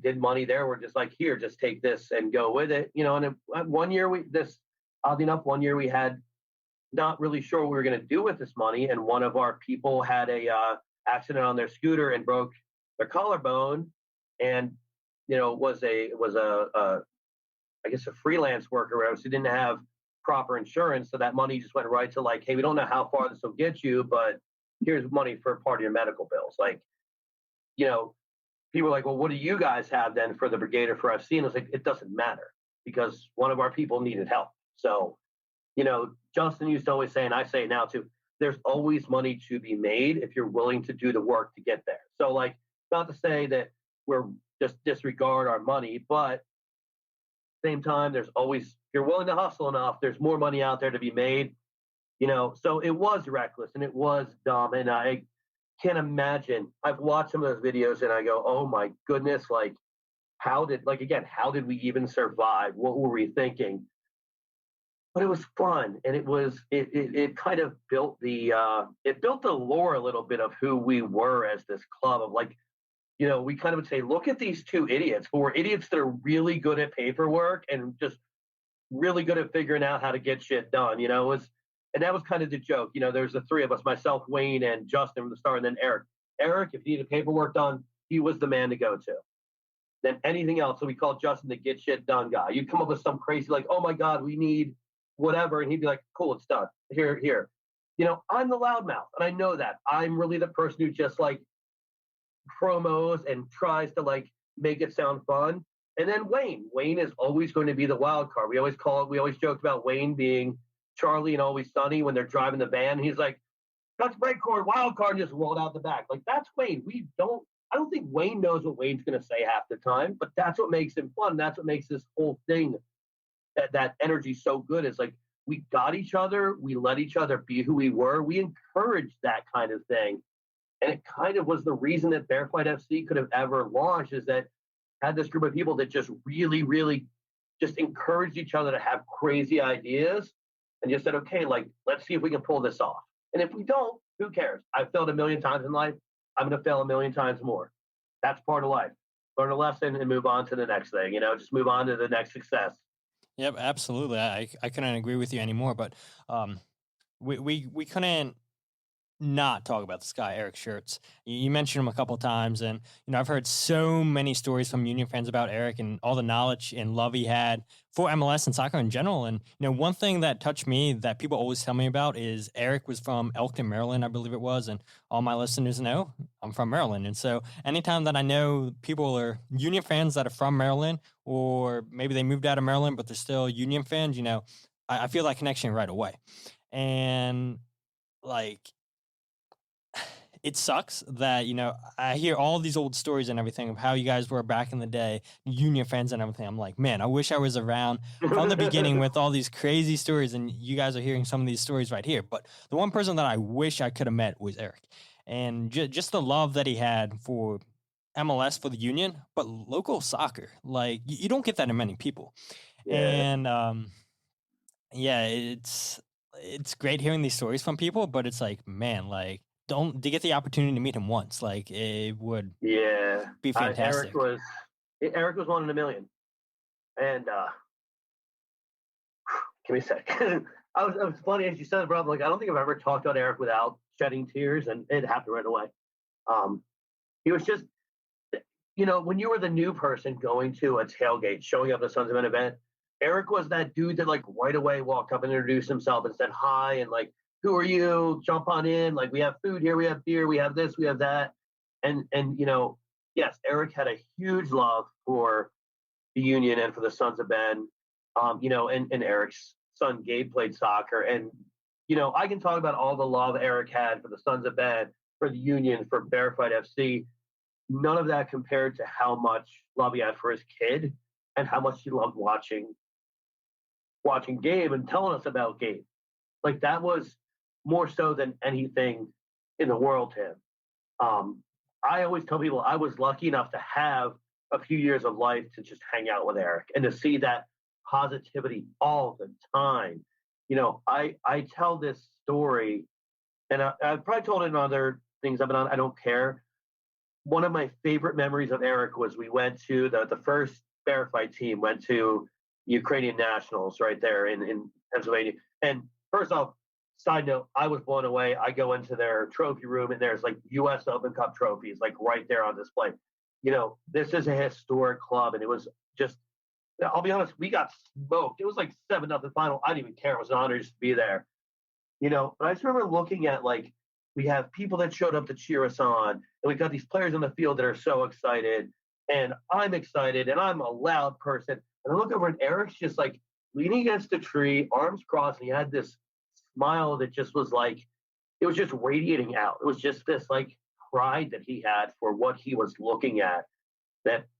did money there. We're just like, here, just take this and go with it, And one year oddly enough, we had not really sure what we were going to do with this money, and one of our people had a accident on their scooter and broke their collarbone, and was a I guess a freelance worker, so he didn't have proper insurance, so that money just went right to like, hey, we don't know how far this will get you, but here's money for part of your medical bills. Like, people are like, well, what do you guys have then for the brigade or for FC? And I was like, it doesn't matter, because one of our people needed help. So, Justin used to always say, and I say it now too, there's always money to be made if you're willing to do the work to get there. So, like, not to say that we're just disregard our money, but same time, there's always, if you're willing to hustle enough, there's more money out there to be made, so it was reckless and it was dumb. And I can't imagine, I've watched some of those videos and I go, oh my goodness, like, how did we even survive? What were we thinking? But it was fun. And it kind of built the lore a little bit of who we were as this club, of like, we kind of would say, look at these two idiots who are idiots that are really good at paperwork and just really good at figuring out how to get shit done. And that was kind of the joke. There's the three of us, myself, Wayne, and Justin from the start, and then Eric. Eric, if you needed paperwork done, he was the man to go to. Then anything else, so we called Justin the get shit done guy. You'd come up with some crazy, like, oh my God, we need whatever, and he'd be like, cool, it's done. Here. I'm the loudmouth, and I know that. I'm really the person who just like promos and tries to like make it sound fun. And then Wayne is always going to be the wild card. We always joked about Wayne being Charlie and Always Sunny when they're driving the van. He's like, touch brake cord, wild card, and just rolled out the back. Like, that's Wayne. I don't think Wayne knows what Wayne's going to say half the time, but that's what makes him fun. That's what makes this whole thing, that energy so good. Is like, we got each other. We let each other be who we were. We encouraged that kind of thing. And it kind of was the reason that Bearfight FC could have ever launched, is that had this group of people that just really, really just encouraged each other to have crazy ideas and just said, okay, like, let's see if we can pull this off. And if we don't, who cares? I've failed a million times in life. I'm going to fail a million times more. That's part of life. Learn a lesson and move on to the next thing, just move on to the next success. Yep, absolutely. I couldn't agree with you anymore. But we couldn't not talk about this guy, Eric Shertz. You mentioned him a couple times, and I've heard so many stories from Union fans about Eric and all the knowledge and love he had for MLS and soccer in general. And one thing that touched me that people always tell me about is Eric was from Elkton, Maryland, I believe it was, and all my listeners know I'm from Maryland. And so anytime that I know people are Union fans that are from Maryland, or maybe they moved out of Maryland but they're still Union fans, I feel that connection right away. And like it sucks that I hear all these old stories and everything of how you guys were back in the day, Union fans and everything. I'm like, man, I wish I was around from the beginning with all these crazy stories, and you guys are hearing some of these stories right here. But the one person that I wish I could have met was Eric, and just the love that he had for MLS, for the Union, but local soccer. Like you don't get that in many people. Yeah. And yeah, it's great hearing these stories from people, but it's like, man, like, don't to get the opportunity to meet him once. Like it would be fantastic. Eric was one in a million. And give me a sec. It was funny as you said it, bro. Like I don't think I've ever talked about Eric without shedding tears, and it happened right away. He was just when you were the new person going to a tailgate, showing up at a Sons of Men event, Eric was that dude that like right away walked up and introduced himself and said hi and like, who are you? Jump on in. Like we have food here, we have beer, we have this, we have that. And yes, Eric had a huge love for the Union and for the Sons of Ben. And Eric's son Gabe played soccer. And, I can talk about all the love Eric had for the Sons of Ben, for the Union, for Bearfight FC. None of that compared to how much love he had for his kid and how much he loved watching Gabe and telling us about Gabe. Like that was more so than anything in the world to him. I always tell people I was lucky enough to have a few years of life to just hang out with Eric and to see that positivity all the time. I tell this story, and I've probably told it in other things I've been on. I don't care. One of my favorite memories of Eric was we went to the first Bearfight team went to Ukrainian Nationals right there in Pennsylvania. And first off, side note, I was blown away. I go into their trophy room and there's like U.S. Open Cup trophies like right there on display. This is a historic club, and it was just, I'll be honest, we got smoked. It was like 7-0 final. I didn't even care. It was an honor just to be there. But I just remember looking at like, we have people that showed up to cheer us on, and we've got these players on the field that are so excited, and I'm excited, and I'm a loud person. And I look over, and Eric's just like leaning against a tree, arms crossed, and he had this smile that just was like, it was just radiating out. It was just this like pride that he had for what he was looking at.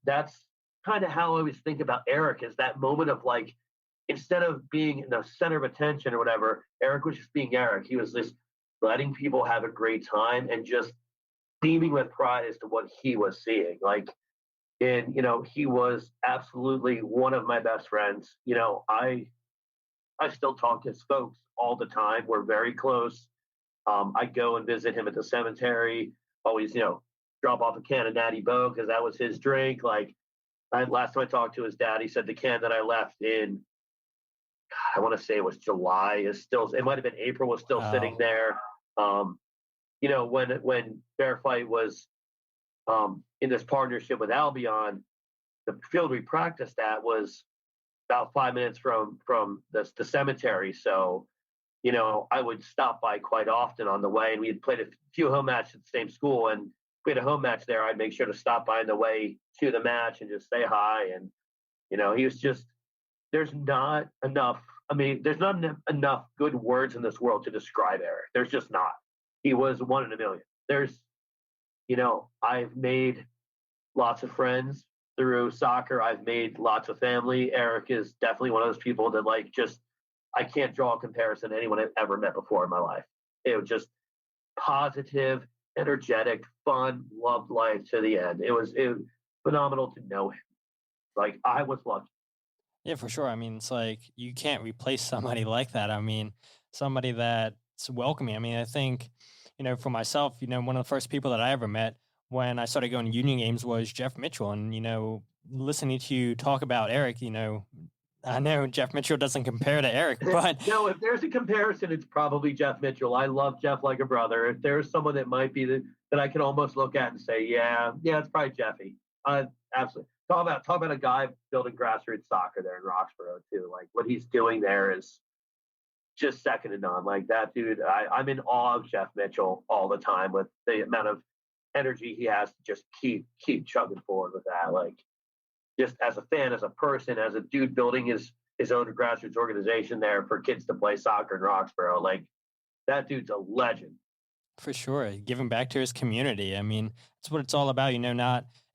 That's kind of how I always think about Eric, is that moment of like, instead of being in the center of attention or whatever, Eric was just being Eric. He was just letting people have a great time and just beaming with pride as to what he was seeing. Like, and, he was absolutely one of my best friends. I still talk to his folks all the time. We're very close. I go and visit him at the cemetery, always, drop off a can of Natty Boh because that was his drink. Like, last time I talked to his dad, he said the can that I left in, I want to say it was July, it might have been April, was still sitting there. When Bearfight was in this partnership with Albion, the field we practiced at was about 5 minutes from the cemetery. So, I would stop by quite often on the way, and we had played a few home matches at the same school. And if we had a home match there, I'd make sure to stop by on the way to the match and just say hi. And, he was just, there's not enough good words in this world to describe Eric. There's just not. He was one in a million. I've made lots of friends through soccer. I've made lots of family. Eric is definitely one of those people that I can't draw a comparison to anyone I've ever met before in my life. It was just positive, energetic, fun, loved life to the end. It was phenomenal to know him. Like, I was lucky. Yeah, for sure. I mean, it's like you can't replace somebody like that. I mean, somebody that's welcoming. I mean, I think, for myself, one of the first people that I ever met when I started going to Union games was Jeff Mitchell. And, listening to you talk about Eric, I know Jeff Mitchell doesn't compare to Eric, but No, if there's a comparison, it's probably Jeff Mitchell. I love Jeff like a brother. If there's someone that might be that I can almost look at and say, yeah, it's probably Jeffy. Absolutely. Talk about a guy building grassroots soccer there in Roxborough too. Like what he's doing there is just second to none. Like that dude, I'm in awe of Jeff Mitchell all the time with the amount of energy he has to just keep chugging forward with that. Like just as a fan, as a person, as a dude building his own grassroots organization there for kids to play soccer in Roxborough. Like that dude's a legend. for sure, giving back to his community. I mean, that's what it's all about.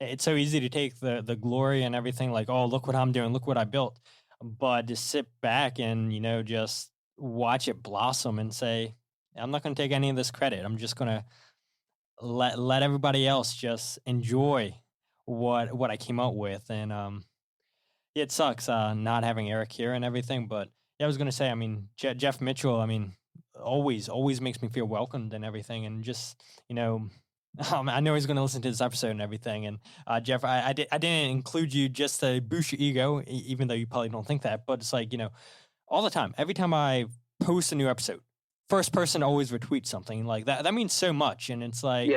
It's so easy to take the glory and everything like, oh, look what I'm doing, look what I built. But to sit back and, just watch it blossom and say, I'm not going to take any of this credit. I'm just going to let everybody else just enjoy what I came up with. And it sucks not having Eric here and everything. But yeah, I was going to say, I mean, Jeff Mitchell, I mean, always makes me feel welcomed and everything. And just, I know he's going to listen to this episode and everything. And Jeff, I didn't include you just to boost your ego, even though you probably don't think that. But it's like, all the time, every time I post a new episode, first person always retweets something like that. That means so much. And it's like,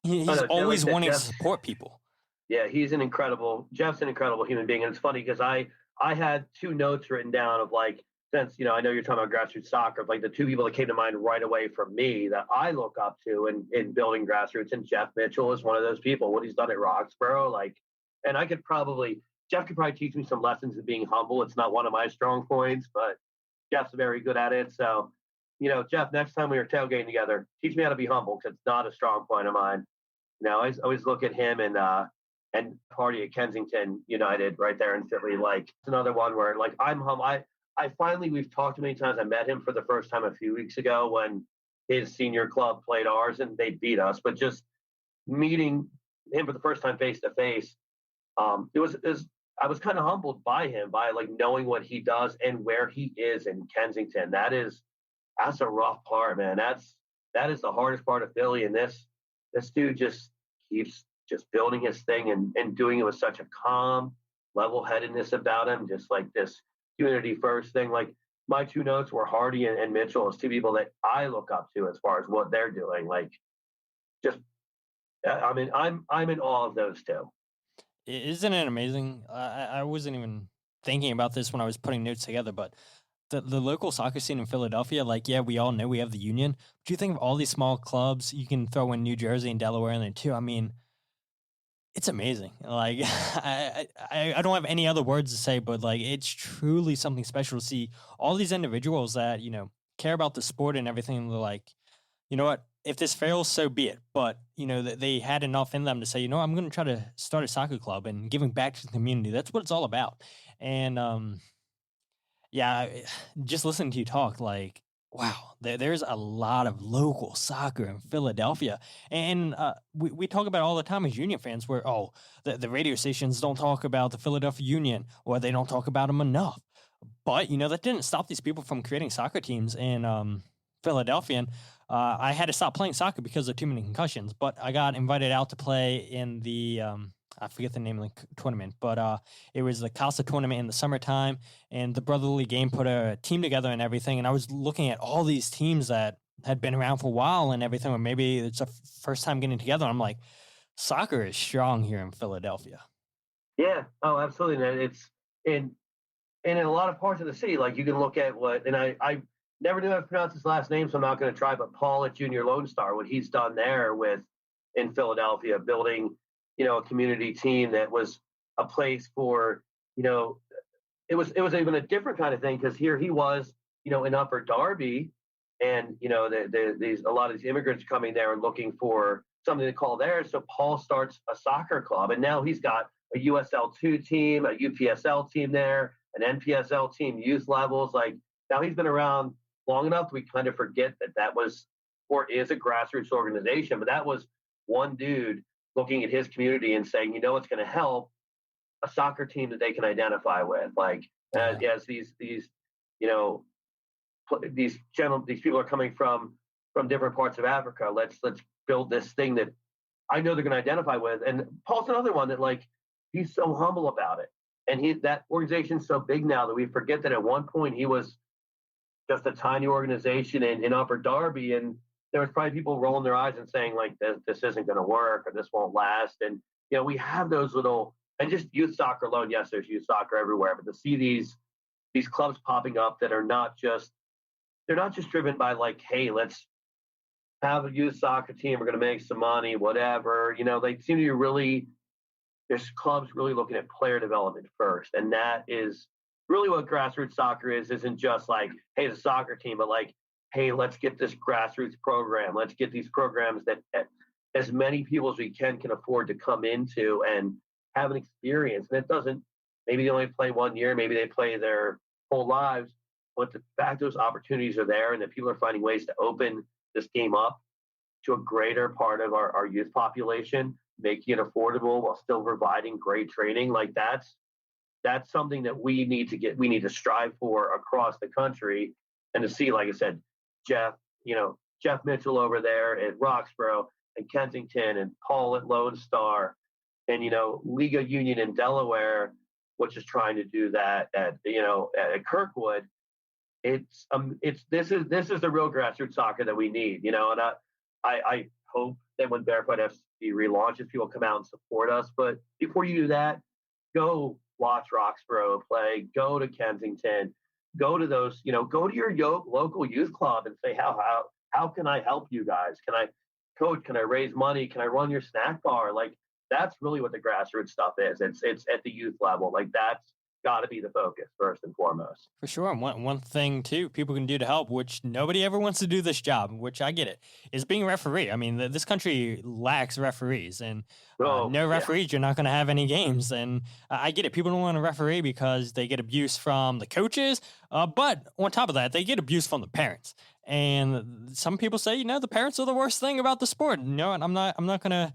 he's always wanting to support people. Yeah, Jeff's an incredible human being. And it's funny because I had 2 notes written down of like, since, I know you're talking about grassroots soccer, like the 2 people that came to mind right away from me that I look up to in building grassroots, and Jeff Mitchell is one of those people. What he's done at Roxborough, and Jeff could probably teach me some lessons of being humble. It's not one of my strong points, but Jeff's very good at it. So, Jeff, next time we are tailgating together, teach me how to be humble because it's not a strong point of mine. I always look at him and party at Kensington United right there in Philly. Like it's another one where like I'm humble. I finally, we've talked many times. I met him for the first time a few weeks ago when his senior club played ours and they beat us. But just meeting him for the first time face to face, I was kind of humbled by him, by like knowing what he does and where he is in Kensington. That's a rough part, man. That is the hardest part of Philly. And this dude just keeps just building his thing and doing it with such a calm level-headedness about him, just like this community first thing. Like my 2 notes were Hardy and Mitchell as 2 people that I look up to as far as what they're doing. Like just, I mean, I'm in awe of those 2. Isn't it amazing? I wasn't even thinking about this when I was putting notes together, but the local soccer scene in Philadelphia, like, yeah, we all know we have the Union. But you think of all these small clubs, you can throw in New Jersey and Delaware in there too. I mean, it's amazing. Like, I don't have any other words to say, but like, it's truly something special to see all these individuals that, care about the sport and everything. They're like, you know what? If this fails, so be it. But, they had enough in them to say, I'm going to try to start a soccer club and giving back to the community. That's what it's all about. And, just listening to you talk, like, wow, there's a lot of local soccer in Philadelphia. And we talk about it all the time as Union fans where, the radio stations don't talk about the Philadelphia Union or they don't talk about them enough. But, that didn't stop these people from creating soccer teams in Philadelphia. And I had to stop playing soccer because of too many concussions. But I got invited out to play in the I forget the name of the tournament, but it was the Casa tournament in the summertime, and the Brotherly Game put a team together and everything. And I was looking at all these teams that had been around for a while and everything, or maybe it's a first time getting together. I'm like, soccer is strong here in Philadelphia. Yeah. Oh, absolutely. And it's in a lot of parts of the city. Like you can look at and I never knew how to pronounce his last name, so I'm not going to try. But Paul at Junior Lone Star, what he's done there in Philadelphia, building a community team that was a place for, it was even a different kind of thing because here he was, in Upper Darby, and a lot of these immigrants coming there and looking for something to call theirs. So Paul starts a soccer club, and now he's got a USL2 team, a UPSL team there, an NPSL team, youth levels. Like now he's been around long enough we kind of forget that was or is a grassroots organization, but that was one dude looking at his community and saying, what's going to help a soccer team that they can identify with. Like as these people are coming from different parts of Africa. Let's build this thing that I know they're going to identify with. And Paul's another one that like, he's so humble about it. And that organization's so big now that we forget that at one point he was just a tiny organization in Upper Darby, and there was probably people rolling their eyes and saying like this isn't going to work or this won't last. And we have those little, and just youth soccer alone. Yes, there's youth soccer everywhere, but to see these clubs popping up that are not just driven by like, hey, let's have a youth soccer team, we're going to make some money, whatever. They seem to be really, there's clubs really looking at player development first, and that is really what grassroots soccer is. Isn't just like, hey, the soccer team, but like, hey, let's get this grassroots program. Let's get these programs that as many people as we can afford to come into and have an experience. And it doesn't, maybe they only play 1 year, maybe they play their whole lives, but the fact those opportunities are there and that people are finding ways to open this game up to a greater part of our youth population, making it affordable while still providing great training, like that's something that we need to strive for across the country. And to see, like I said, Jeff Mitchell over there at Roxborough and Kensington, and Paul at Lone Star, and Liga Union in Delaware, which is trying to do that at Kirkwood. This is the real grassroots soccer that we need, and I hope that when Bearfight FC relaunches, people come out and support us. But before you do that, go watch Roxborough play, go to Kensington, go to those, go to your local youth club and say, how can I help you guys? Can I coach? Can I raise money? Can I run your snack bar? Like, that's really what the grassroots stuff is. It's at the youth level. Like, that's got to be the focus first and foremost. For sure. And one thing too people can do to help, which nobody ever wants to do this job, which I get it, is being a referee. I mean, this country lacks referees, and no referees, you're not going to have any games. And I get it. People don't want to referee because they get abuse from the coaches, but on top of that, they get abuse from the parents. And some people say, the parents are the worst thing about the sport. And I'm not going to.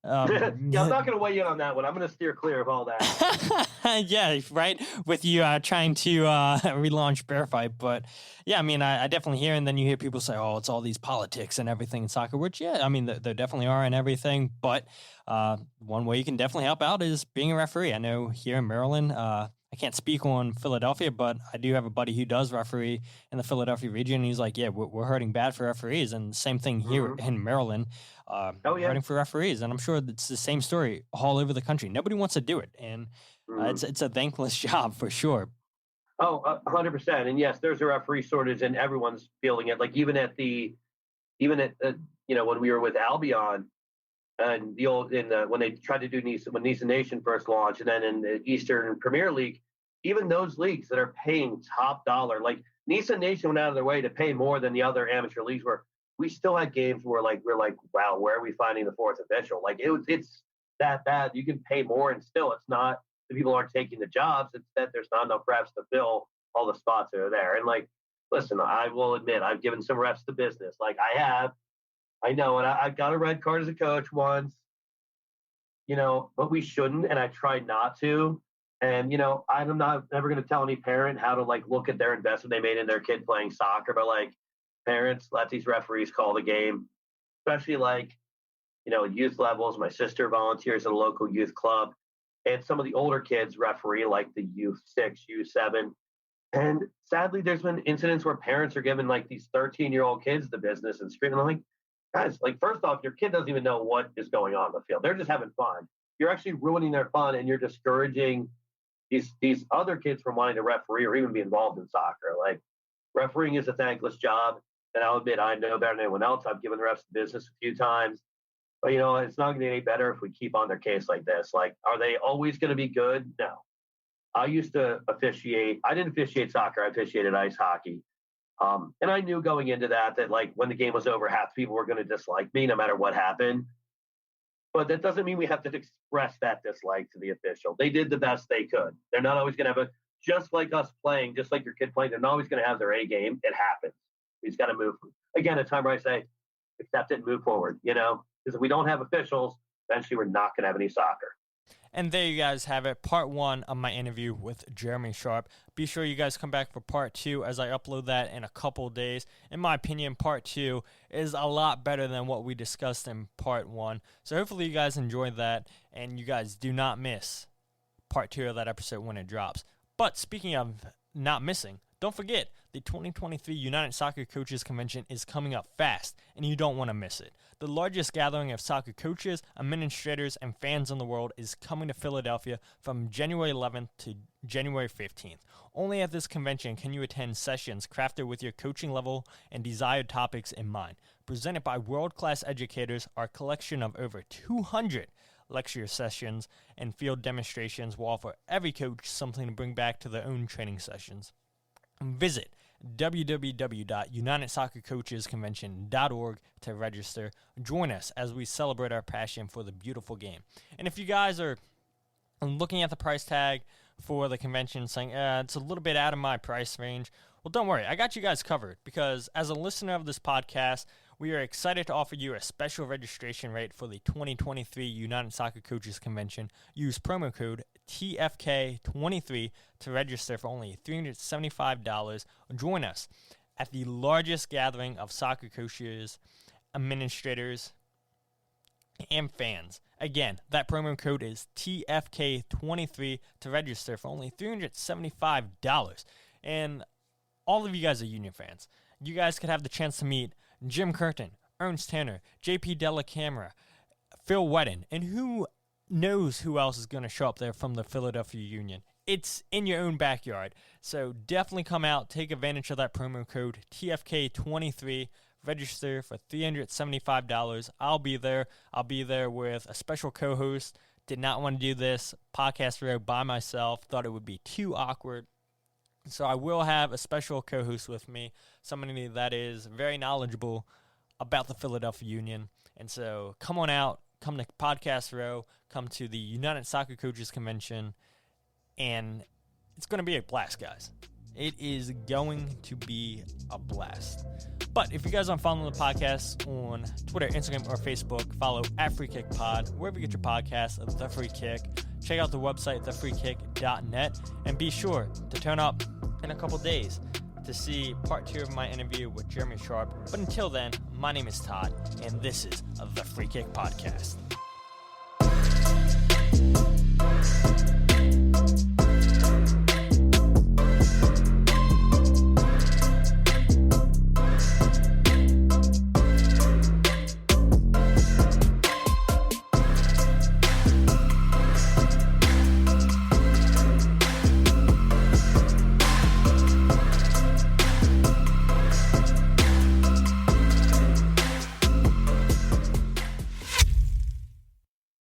I'm not going to weigh in on that one. I'm going to steer clear of all that. Yeah, right. With you trying to relaunch Bearfight, but yeah, I mean, I definitely hear, and then you hear people say, "Oh, it's all these politics and everything in soccer," which, yeah, I mean, there definitely are and everything. But one way you can definitely help out is being a referee. I know here in Maryland, I can't speak on Philadelphia, but I do have a buddy who does referee in the Philadelphia region. And he's like, yeah, we're hurting bad for referees. And same thing here in Maryland, hurting for referees. And I'm sure it's the same story all over the country. Nobody wants to do it. And it's a thankless job for sure. Oh, 100%. And yes, there's a referee shortage and everyone's feeling it. Like even at when we were with Albion, and when they tried to do when Nice Nation first launched, and then in the Eastern Premier League, even those leagues that are paying top dollar, like Nice Nation went out of their way to pay more than the other amateur leagues were. We still had games where we're like, wow, where are we finding the fourth official? Like it's that bad. You can pay more, and still it's not the people aren't taking the jobs. It's that there's not enough refs to fill all the spots that are there. And like, listen, I will admit I've given some refs to business. Like I know, and I got a red card as a coach once, but we shouldn't, and I tried not to. And, I'm never going to tell any parent how to, look at their investment they made in their kid playing soccer, but, parents, let these referees call the game, especially, youth levels. My sister volunteers at a local youth club, and some of the older kids referee, like the U6, U7. And sadly, there's been incidents where parents are giving, these 13-year-old kids the business and screaming, I'm like, guys, first off, your kid doesn't even know what is going on in the field. They're just having fun. You're actually ruining their fun, and you're discouraging these other kids from wanting to referee or even be involved in soccer. Refereeing is a thankless job, and I'll admit I know better than anyone else. I've given the refs the business a few times, but it's not going to be any better if we keep on their case like this. Are they always going to be good? No. I used to officiate. I didn't officiate soccer. I officiated ice hockey. And I knew going into that when the game was over, half the people were going to dislike me no matter what happened. But that doesn't mean we have to express that dislike to the official. They did the best they could. They're not always going to have just like us playing, just like your kid playing, they're not always going to have their A game. It happens. We just got to move. Again, a time where I say, accept it and move forward, because if we don't have officials, eventually we're not going to have any soccer. And there you guys have it, part 1 of my interview with Jeremy Sharpe. Be sure you guys come back for part 2 as I upload that in a couple days. In my opinion, part 2 is a lot better than what we discussed in part 1. So hopefully you guys enjoyed that, and you guys do not miss part 2 of that episode when it drops. But speaking of not missing, don't forget, the 2023 United Soccer Coaches Convention is coming up fast, and you don't want to miss it. The largest gathering of soccer coaches, administrators, and fans in the world is coming to Philadelphia from January 11th to January 15th. Only at this convention can you attend sessions crafted with your coaching level and desired topics in mind. Presented by world-class educators, our collection of over 200 lecture sessions and field demonstrations will offer every coach something to bring back to their own training sessions. Visit www.unitedsoccercoachesconvention.org to register. Join us as we celebrate our passion for the beautiful game. And if you guys are looking at the price tag for the convention saying, it's a little bit out of my price range, well, don't worry. I got you guys covered because as a listener of this podcast, we are excited to offer you a special registration rate for the 2023 United Soccer Coaches Convention. Use promo code TFK23 to register for only $375. Join us at the largest gathering of soccer coaches, administrators, and fans. Again, that promo code is TFK23 to register for only $375. And all of you guys are Union fans. You guys could have the chance to meet Jim Curtin, Ernst Tanner, JP Della Camera, Phil Whedon, and who knows who else is going to show up there from the Philadelphia Union. It's in your own backyard. So definitely come out, take advantage of that promo code TFK23, register for $375. I'll be there. I'll be there with a special co-host. Did not want to do this podcast row by myself. Thought it would be too awkward. So I will have a special co-host with me, somebody that is very knowledgeable about the Philadelphia Union. And so come on out, come to Podcast Row, come to the United Soccer Coaches Convention, and it's going to be a blast, guys. It is going to be a blast. But if you guys aren't following the podcast on Twitter, Instagram, or Facebook, follow @FreeKickPod, wherever you get your podcasts of The Free Kick. Check out the website, thefreekick.net, and be sure to turn up in a couple days to see part 2 of my interview with Jeremy Sharpe. But until then, my name is Todd, and this is The Free Kick Podcast.